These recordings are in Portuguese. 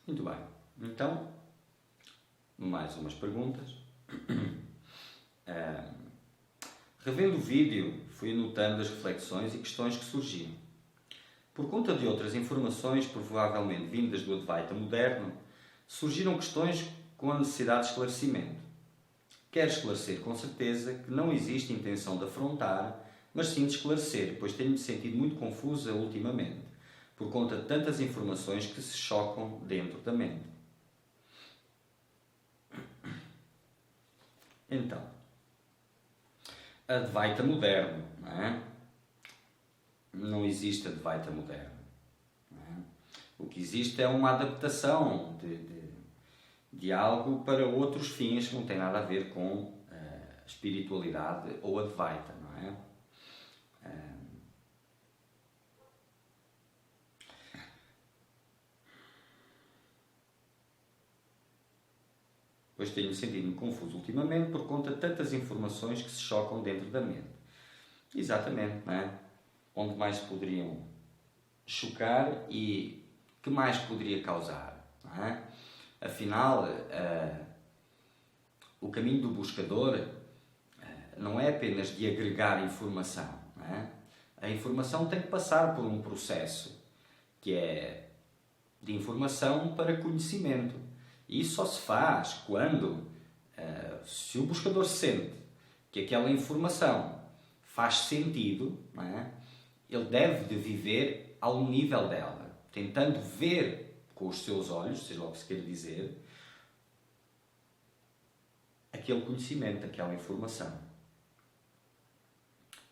Muito bem. Então, mais umas perguntas. Revendo o vídeo, fui anotando as reflexões e questões que surgiam. Por conta de outras informações, provavelmente vindas do Advaita moderno, surgiram questões com a necessidade de esclarecimento. Quero esclarecer com certeza que não existe intenção de afrontar, mas sim de esclarecer, pois tenho-me sentido muito confusa ultimamente, por conta de tantas informações que se chocam dentro da mente. Então, Advaita moderno, não é? Não existe Advaita moderno. Não é? O que existe é uma adaptação de algo para outros fins que não tem nada a ver com espiritualidade ou Advaita, não é? Pois tenho sentido-me confuso ultimamente por conta de tantas informações que se chocam dentro da mente. Exatamente, não é? Onde mais poderiam chocar e que mais poderia causar, não é? Afinal, o caminho do buscador não é apenas de agregar informação, não é? A informação tem que passar por um processo que é de informação para conhecimento. E isso só se faz quando, se o buscador sente que aquela informação faz sentido, não é? Ele deve de viver ao nível dela, tentando ver com os seus olhos, seja lá o que se queira dizer, aquele conhecimento, aquela informação.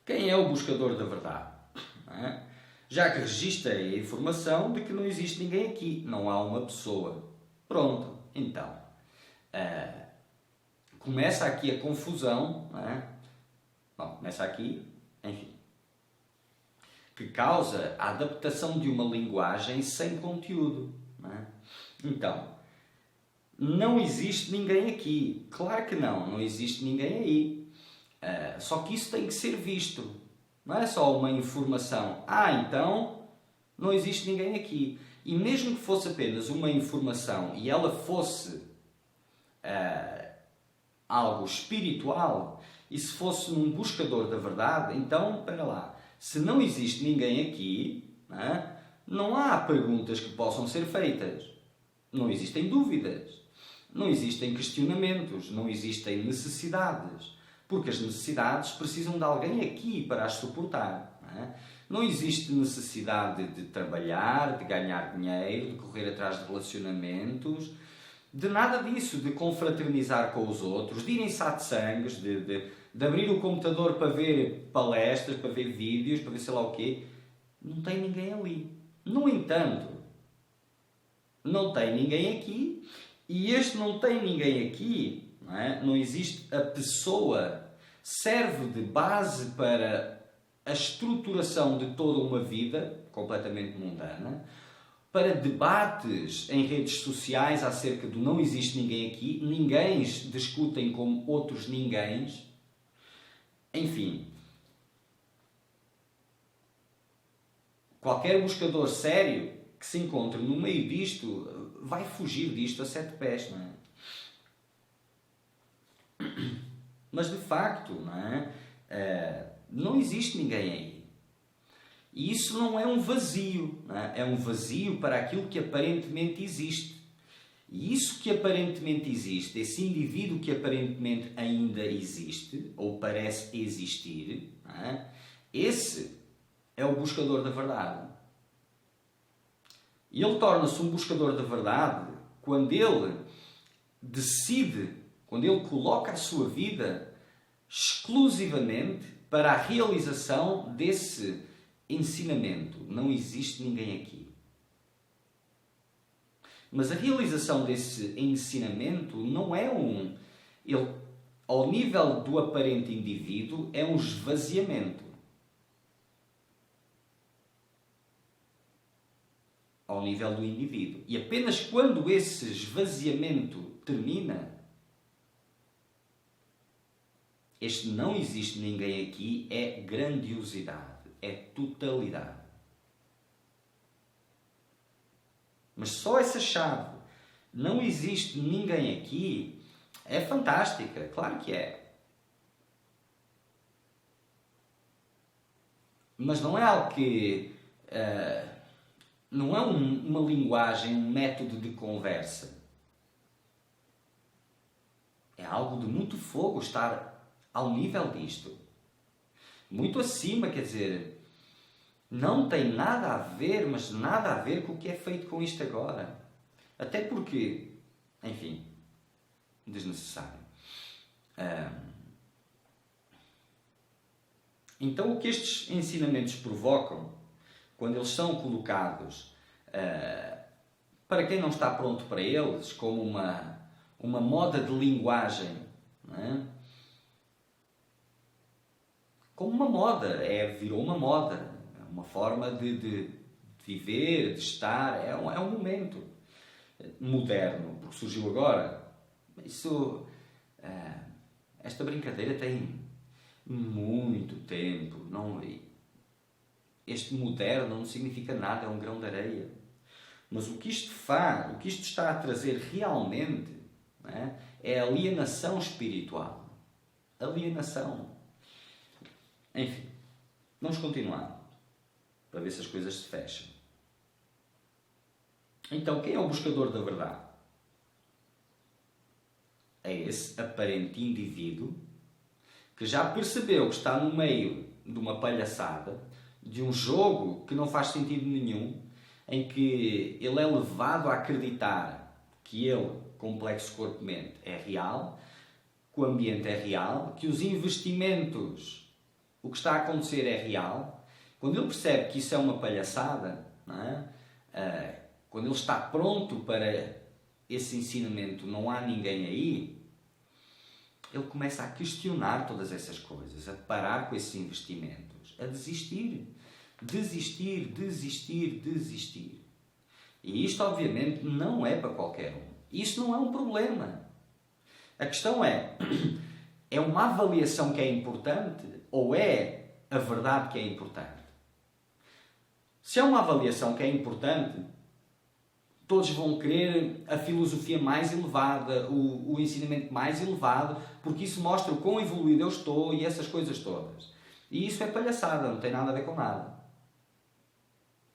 Quem é o buscador da verdade? Não é? Já que registra a informação de que não existe ninguém aqui, não há uma pessoa. Pronto, então, começa aqui a confusão, não é? Bom, começa aqui, enfim, que causa a adaptação de uma linguagem sem conteúdo, não é? Então, não existe ninguém aqui. Claro que não existe ninguém aí. Só que isso tem que ser visto. Não é só uma informação. Então, não existe ninguém aqui. E mesmo que fosse apenas uma informação e ela fosse algo espiritual, e se fosse um buscador da verdade, então, espera lá, se não existe ninguém aqui, não há perguntas que possam ser feitas. Não existem dúvidas. Não existem questionamentos. Não existem necessidades. Porque as necessidades precisam de alguém aqui para as suportar. Não existe necessidade de trabalhar, de ganhar dinheiro, de correr atrás de relacionamentos, de nada disso, de confraternizar com os outros, de ir em satsangs, de abrir o computador para ver palestras, para ver vídeos, para ver sei lá o quê. Não tem ninguém ali. No entanto, não tem ninguém aqui, e este não tem ninguém aqui, não existe a pessoa, serve de base para a estruturação de toda uma vida completamente mundana, para debates em redes sociais acerca do não existe ninguém aqui, ninguéms discutem como outros ninguéms, enfim. Qualquer buscador sério que se encontre no meio disto vai fugir disto a 7 pés, não é? Mas de facto, não existe ninguém aí. E isso não é um vazio, é um vazio para aquilo que aparentemente existe. E isso que aparentemente existe, esse indivíduo que aparentemente ainda existe, ou parece existir, esse é o buscador da verdade. E ele torna-se um buscador da verdade quando ele decide, quando ele coloca a sua vida exclusivamente para a realização desse ensinamento. Não existe ninguém aqui. Mas a realização desse ensinamento não é ao nível do aparente indivíduo, é um esvaziamento. Ao nível do indivíduo. E apenas quando esse esvaziamento termina, este não existe ninguém aqui é grandiosidade, é totalidade. Mas só essa chave, não existe ninguém aqui, é fantástica, claro que é. Mas não é algo que... não é uma linguagem, um método de conversa. É algo de muito fogo estar ao nível disto. Muito acima, quer dizer, não tem nada a ver, mas nada a ver com o que é feito com isto agora. Até porque, enfim, desnecessário. Então, o que estes ensinamentos provocam, quando eles são colocados para quem não está pronto para eles, como uma moda de linguagem, não é? Como uma moda, virou uma moda, uma forma de viver, de estar, é um momento moderno, porque surgiu agora. Esta brincadeira tem muito tempo, não, este moderno não significa nada, é um grão de areia. Mas o que isto faz, o que isto está a trazer realmente, não é alienação espiritual. Alienação. Enfim, vamos continuar para ver se as coisas se fecham. Então, quem é o buscador da verdade? É esse aparente indivíduo que já percebeu que está no meio de uma palhaçada, de um jogo que não faz sentido nenhum, em que ele é levado a acreditar que ele, complexo corpo-mente, é real, que o ambiente é real, que os investimentos, o que está a acontecer é real. Quando ele percebe que isso é uma palhaçada, não é? Quando ele está pronto para esse ensinamento, não há ninguém aí, ele começa a questionar todas essas coisas, a parar com esses investimentos, a desistir. Desistir, desistir, desistir. E isto, obviamente, não é para qualquer um. Isso não é um problema. A questão é uma avaliação que é importante ou é a verdade que é importante? Se é uma avaliação que é importante, todos vão querer a filosofia mais elevada, o ensinamento mais elevado, porque isso mostra o quão evoluído eu estou e essas coisas todas. E isso é palhaçada, não tem nada a ver com nada.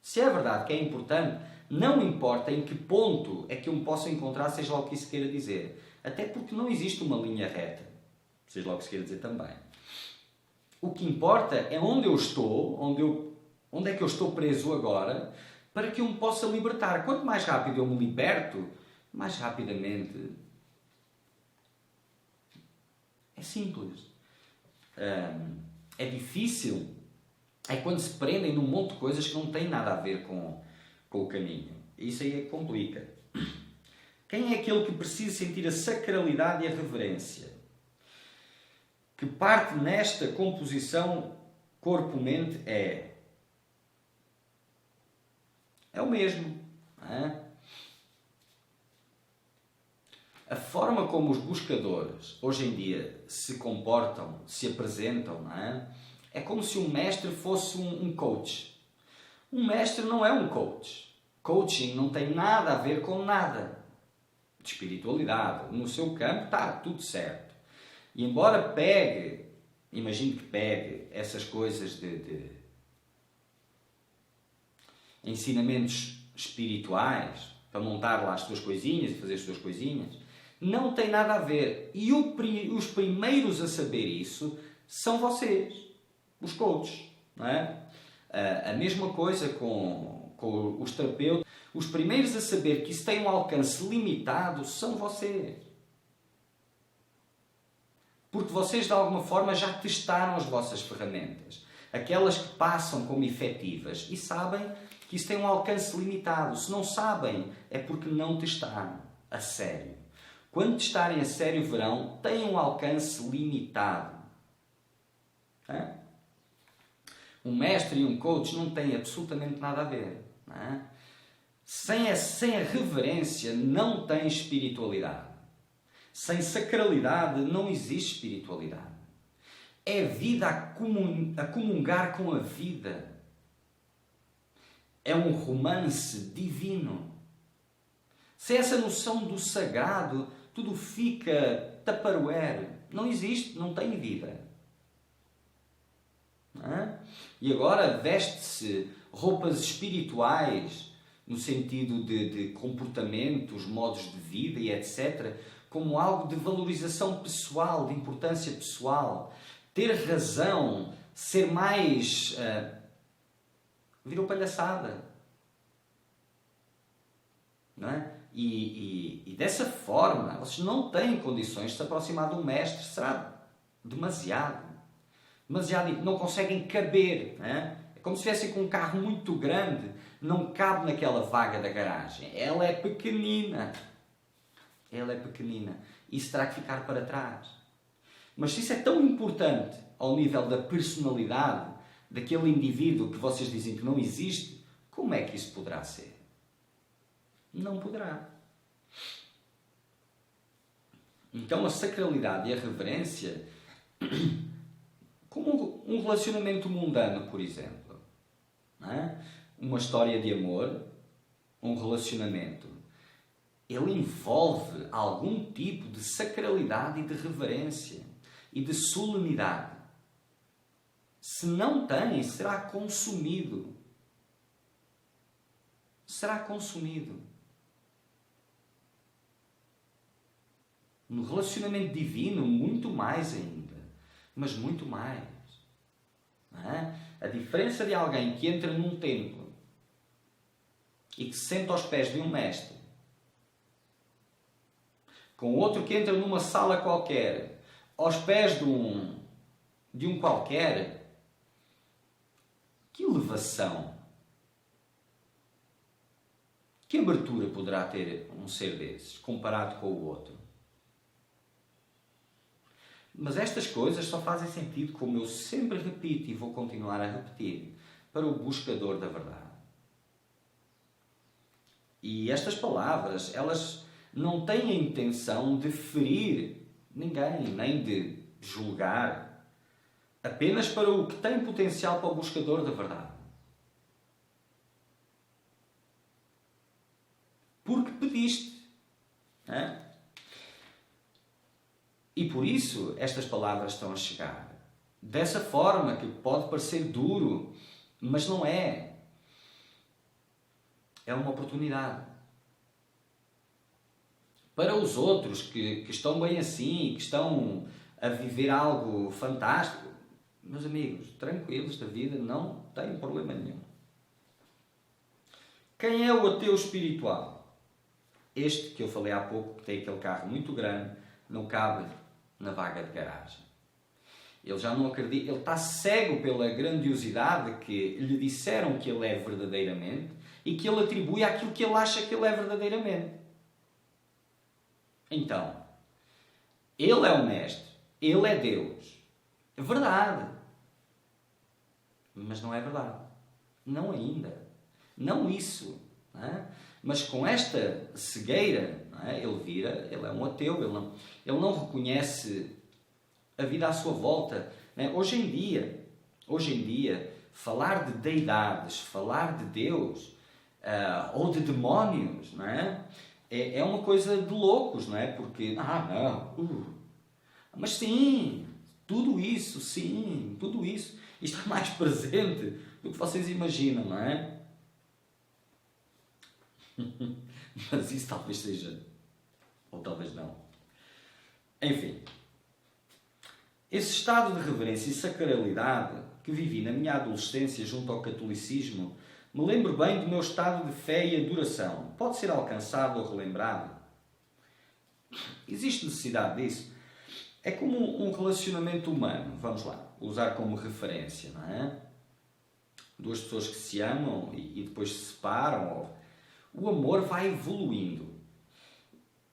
Se é verdade que é importante, não importa em que ponto é que eu me possa encontrar, seja lá o que isso queira dizer. Até porque não existe uma linha reta, seja lá o que isso queira dizer também. O que importa é onde eu estou, onde é que eu estou preso agora, para que eu me possa libertar. Quanto mais rápido eu me liberto, mais rapidamente... É simples. É difícil. É quando se prendem num monte de coisas que não têm nada a ver com o caminho. Isso aí é que complica. Quem é aquele que precisa sentir a sacralidade e a reverência? Que parte nesta composição corpo-mente é o mesmo. Não é? A forma como os buscadores hoje em dia se comportam, se apresentam, não é? É como se um mestre fosse um coach. Um mestre não é um coach. Coaching não tem nada a ver com nada de espiritualidade. No seu campo está tudo certo. E embora imagino que pegue essas coisas de ensinamentos espirituais para montar lá as suas coisinhas e fazer as suas coisinhas, não tem nada a ver. E os primeiros a saber isso são vocês, os coaches, não é? A mesma coisa com os terapeutas. Os primeiros a saber que isso tem um alcance limitado são vocês. Porque vocês, de alguma forma, já testaram as vossas ferramentas. Aquelas que passam como efetivas e sabem que isso tem um alcance limitado. Se não sabem, é porque não testaram a sério. Quando testarem a sério, verão, tem um alcance limitado. É? Um mestre e um coach não têm absolutamente nada a ver. Não é? Sem a reverência não tem espiritualidade. Sem sacralidade não existe espiritualidade. É vida a comungar com a vida. É um romance divino. sem essa noção do sagrado, tudo fica tupperware. Não existe, não tem vida. Não é? E agora veste-se roupas espirituais, no sentido de comportamentos, modos de vida e etc., como algo de valorização pessoal, de importância pessoal. Ter razão, ser mais... virou palhaçada. Não é? E dessa forma, vocês não têm condições de se aproximar de um mestre. Será demasiado. Não conseguem caber. Não é? É como se estivessem com um carro muito grande, não cabe naquela vaga da garagem. Ela é pequenina. Isso terá que ficar para trás. Mas se isso é tão importante ao nível da personalidade daquele indivíduo que vocês dizem que não existe, como é que isso poderá ser? Não poderá. Então a sacralidade e a reverência, como um relacionamento mundano, por exemplo, não é? Uma história de amor, um relacionamento, ele envolve algum tipo de sacralidade e de reverência e de solenidade. Se não tem, será consumido. Será consumido. No relacionamento divino, muito mais ainda. Mas muito mais. Não é? A diferença de alguém que entra num templo e que se senta aos pés de um mestre, com outro que entra numa sala qualquer, aos pés de um qualquer, que elevação, que abertura poderá ter um ser desses, comparado com o outro? Mas estas coisas só fazem sentido, como eu sempre repito e vou continuar a repetir, para o buscador da verdade. E estas palavras, elas não têm a intenção de ferir ninguém, nem de julgar, apenas para o que tem potencial para o buscador da verdade. Porque pediste. Não é? E por isso estas palavras estão a chegar. Dessa forma que pode parecer duro, mas não é. É uma oportunidade. Para os outros que estão bem assim, que estão a viver algo fantástico, meus amigos, tranquilos da vida, não tem problema nenhum. Quem é o ateu espiritual? Este que eu falei há pouco, que tem aquele carro muito grande, não cabe na vaga de garagem. Ele já não acredita, ele está cego pela grandiosidade que lhe disseram que ele é verdadeiramente e que ele atribui àquilo que ele acha que ele é verdadeiramente. Então, ele é o mestre, ele é Deus. É verdade. Mas não é verdade. Não ainda. Não isso. Não é? Mas com esta cegueira, não é? Ele é um ateu, ele não reconhece a vida à sua volta. Não é? Hoje em dia, falar de deidades, falar de Deus ou de demónios, não é? É uma coisa de loucos, não é? Porque, mas sim, tudo isso, está mais presente do que vocês imaginam, não é? Mas isso talvez seja, ou talvez não. Enfim, esse estado de reverência e sacralidade que vivi na minha adolescência junto ao catolicismo, me lembro bem do meu estado de fé e adoração. Pode ser alcançado ou relembrado. Existe necessidade disso. É como um relacionamento humano, vamos lá, usar como referência, não é? Duas pessoas que se amam e depois se separam, o amor vai evoluindo.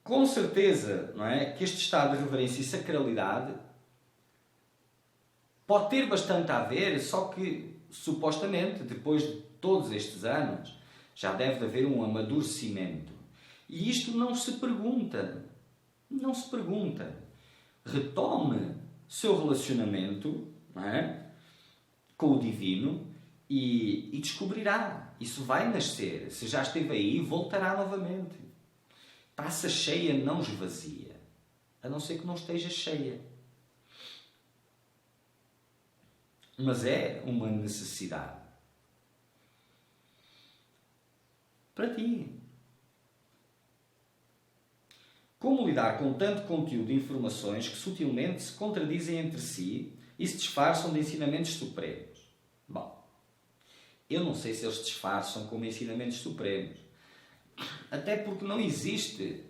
Com certeza, não é, que este estado de reverência e sacralidade pode ter bastante a ver, só que, supostamente, depois de todos estes anos, já deve haver um amadurecimento. E isto não se pergunta. Não se pergunta. Retome seu relacionamento, não é, com o divino e descobrirá. Isso vai nascer. Se já esteve aí, voltará novamente. Taça cheia não esvazia, a não ser que não esteja cheia. Mas é uma necessidade para ti. Como lidar com tanto conteúdo de informações que sutilmente se contradizem entre si e se disfarçam de ensinamentos supremos? Bom, eu não sei se eles disfarçam como ensinamentos supremos. Até porque não existe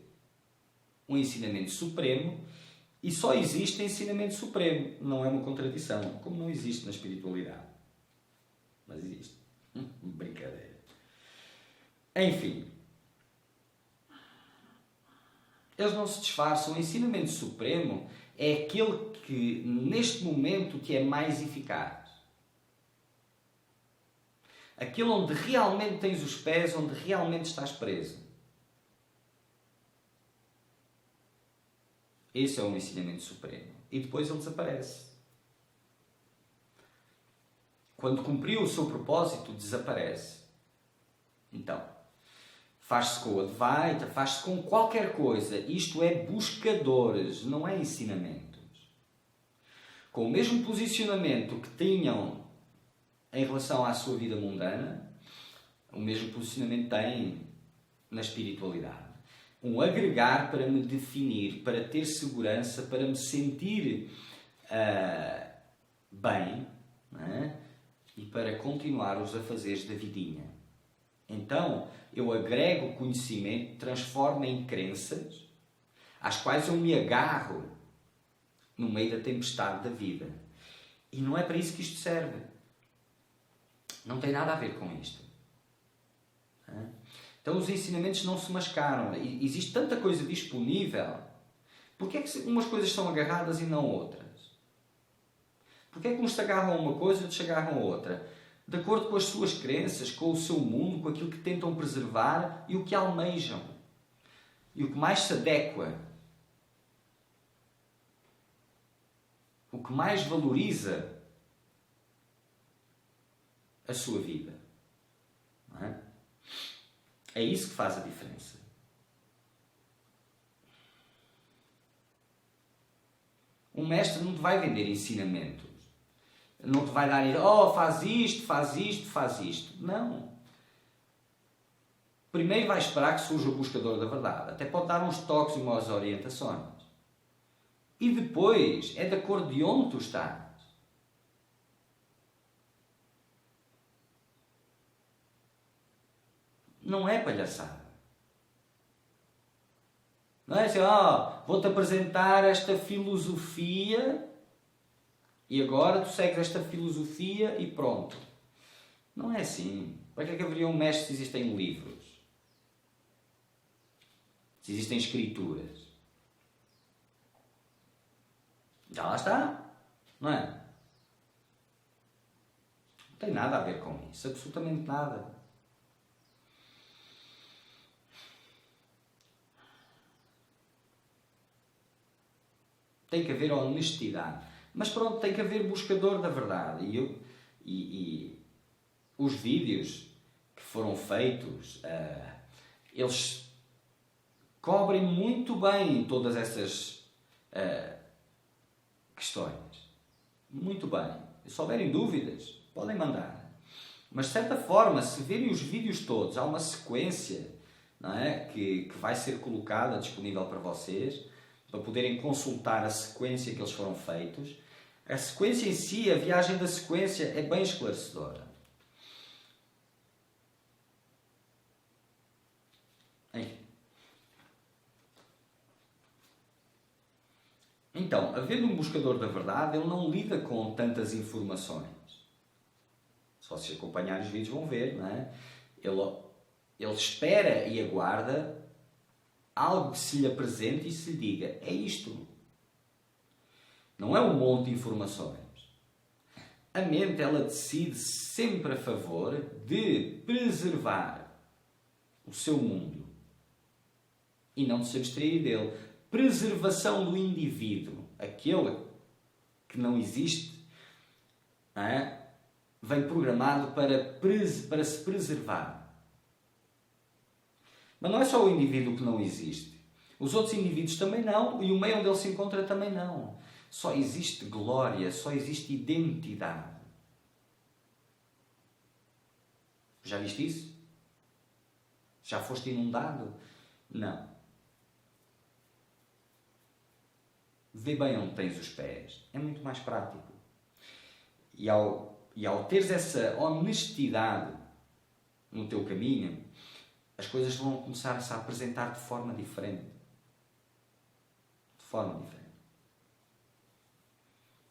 um ensinamento supremo e só existe ensinamento supremo. Não é uma contradição, como não existe na espiritualidade. Mas existe. Brincadeira. Enfim. Eles não se disfarçam. O ensinamento supremo é aquele que, neste momento, te é mais eficaz. Aquele onde realmente tens os pés, onde realmente estás preso. Esse é o ensinamento supremo. E depois ele desaparece. Quando cumpriu o seu propósito, desaparece. Então, faz-se com o Advaita, faz-se com qualquer coisa. Isto é buscadores, não é ensinamentos. Com o mesmo posicionamento que tinham em relação à sua vida mundana, o mesmo posicionamento tem na espiritualidade. Um agregar para me definir, para ter segurança, para me sentir bem, não é? E para continuar os afazeres da vidinha. Então, eu agrego conhecimento, transformo em crenças, às quais eu me agarro no meio da tempestade da vida. E não é para isso que isto serve. Não tem nada a ver com isto. Então os ensinamentos não se mascaram. Existe tanta coisa disponível. Porquê é que umas coisas são agarradas e não outras? Porquê é que uns se agarram a uma coisa e outros se agarram a outra? De acordo com as suas crenças, com o seu mundo, com aquilo que tentam preservar e o que almejam. E o que mais se adequa. O que mais valoriza a sua vida. Não é? É isso que faz a diferença. Um mestre não te vai vender ensinamentos. Não te vai dar, faz isto, faz isto, faz isto. Não. Primeiro vai esperar que surja o buscador da verdade. Até pode dar uns toques e umas orientações. E depois é de acordo de onde tu estás. Não é palhaçada. Não é assim, vou-te apresentar esta filosofia e agora tu segues esta filosofia e pronto. Não é assim. Para que é que haveria um mestre se existem livros? Se existem escrituras? Já lá está. Não é? Não tem nada a ver com isso. Absolutamente nada. Tem que haver honestidade. Mas pronto, tem que haver buscador da verdade. E os vídeos que foram feitos, eles cobrem muito bem todas essas questões. Muito bem. Se houverem dúvidas, podem mandar. Mas de certa forma, se verem os vídeos todos, há uma sequência, não é? que vai ser colocada, disponível para vocês, para poderem consultar a sequência que eles foram feitos. A sequência em si, a viagem da sequência, é bem esclarecedora. Enfim. Então, havendo um buscador da verdade, ele não lida com tantas informações. Se vocês acompanharem os vídeos vão ver, não é? Ele espera e aguarda algo que se lhe apresente e se lhe diga, é isto. Não é um monte de informações. A mente, ela decide sempre a favor de preservar o seu mundo e não de se abstrair dele. Preservação do indivíduo, aquele que não existe, não é? Vem programado para se preservar. Mas não é só o indivíduo que não existe. Os outros indivíduos também não, e o meio onde ele se encontra também não. Só existe glória, só existe identidade. Já viste isso? Já foste inundado? Não. Vê bem onde tens os pés. É muito mais prático. E ao teres essa honestidade no teu caminho, as coisas vão começar a se apresentar de forma diferente. De forma diferente.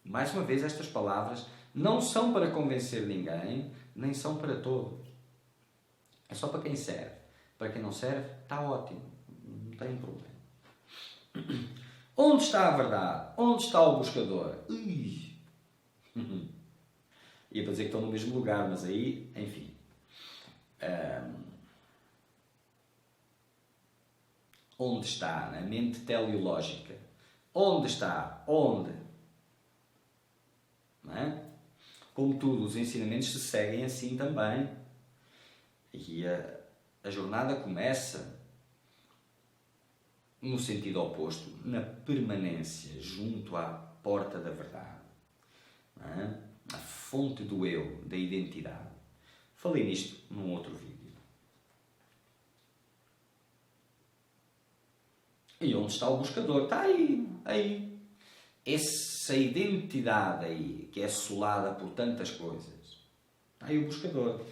Mais uma vez, estas palavras não são para convencer ninguém, nem são para todos. É só para quem serve. Para quem não serve, está ótimo. Não tem problema. Onde está a verdade? Onde está o buscador? Ia para dizer que estão no mesmo lugar, mas aí, enfim. Onde está? Na mente teleológica. Onde está? Onde? Não é? Como tudo, os ensinamentos se seguem assim também. E a jornada começa no sentido oposto, na permanência, junto à porta da verdade. Não é? A fonte do eu, da identidade. Falei nisto num outro vídeo. E onde está o buscador? Está aí. Essa identidade aí, que é assolada por tantas coisas. Está aí o buscador.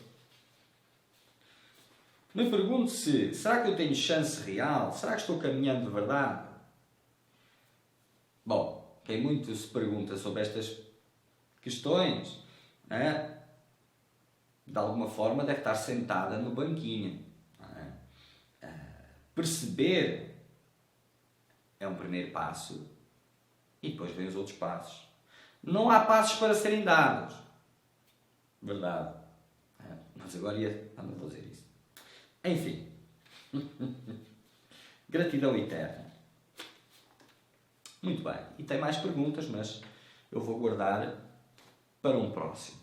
Me pergunto será que eu tenho chance real? Será que estou caminhando de verdade? Bom, quem muito se pergunta sobre estas questões, né, de alguma forma deve estar sentada no banquinho. Né? Perceber é um primeiro passo e depois vem os outros passos. Não há passos para serem dados. Verdade. Mas agora não vou dizer isso. Enfim. Gratidão eterna. Muito bem. E tem mais perguntas, mas eu vou guardar para um próximo.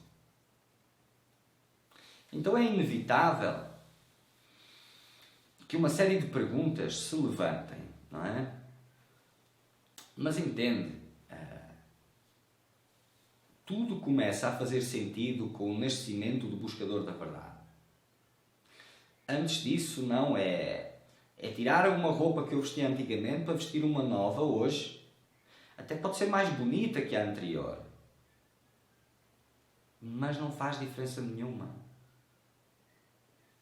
Então é inevitável que uma série de perguntas se levantem, não é? Mas entende, tudo começa a fazer sentido com o nascimento do buscador da verdade. Antes disso, não é tirar uma roupa que eu vestia antigamente para vestir uma nova hoje. Até pode ser mais bonita que a anterior. Mas não faz diferença nenhuma.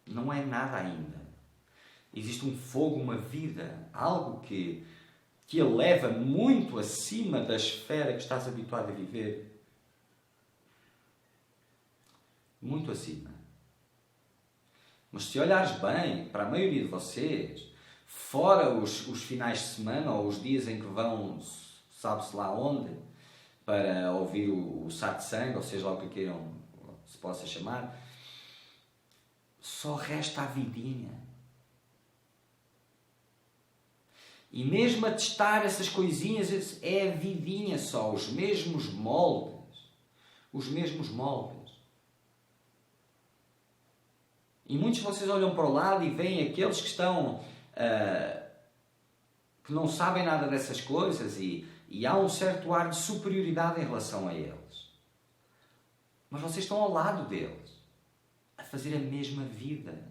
Não é nada ainda. Existe um fogo, uma vida, algo que eleva muito acima da esfera que estás habituado a viver. Muito acima. Mas se olhares bem para a maioria de vocês, fora os finais de semana ou os dias em que vão, sabe-se lá onde, para ouvir o satsang, ou seja lá o que queiram se possa chamar, só resta a vidinha. E mesmo a testar essas coisinhas, é a vidinha só, os mesmos moldes. Os mesmos moldes. E muitos de vocês olham para o lado e veem aqueles que estão... que não sabem nada dessas coisas e há um certo ar de superioridade em relação a eles. Mas vocês estão ao lado deles, a fazer a mesma vida.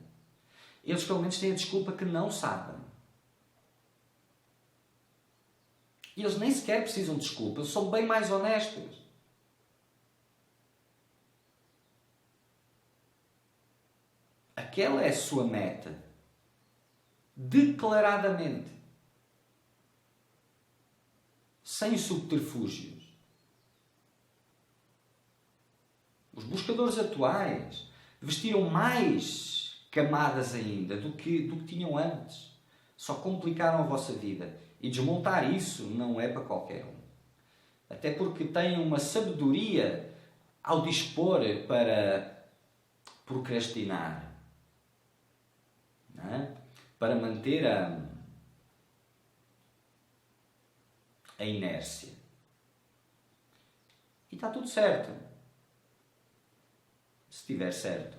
Eles pelo menos têm a desculpa que não sabem. E eles nem sequer precisam de desculpa, eles são bem mais honestos. Aquela é a sua meta. Declaradamente. Sem subterfúgios. Os buscadores atuais vestiram mais camadas ainda do que tinham antes. Só complicaram a vossa vida. E desmontar isso não é para qualquer um. Até porque têm uma sabedoria ao dispor para procrastinar. Não é? Para manter a inércia. E está tudo certo. Se estiver certo.